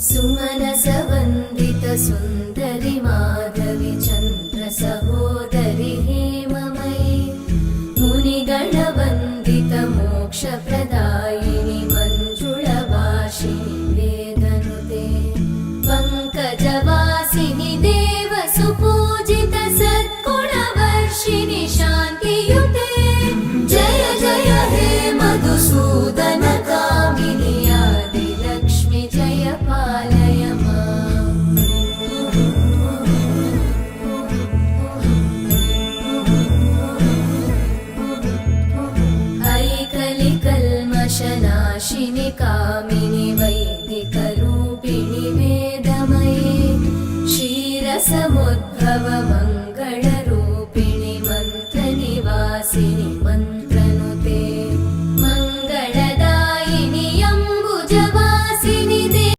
सुमनसवन्दित सुन्दरि माधवि चन्द्र सहोदरि हेममयि मुनिगणवन्दित मोक्षप्रदायिनि मञ्जुळभाषिणि वेदनुते पङ्कजवासिनि देवसुपूजित सद्गुणवर्षिणि शान्तियुते जय जय हे मधुसूदन कामिनि आदिलक्ष्मि जय पालय माम्। ऐकलिकल्मषनाशिनि कामिनि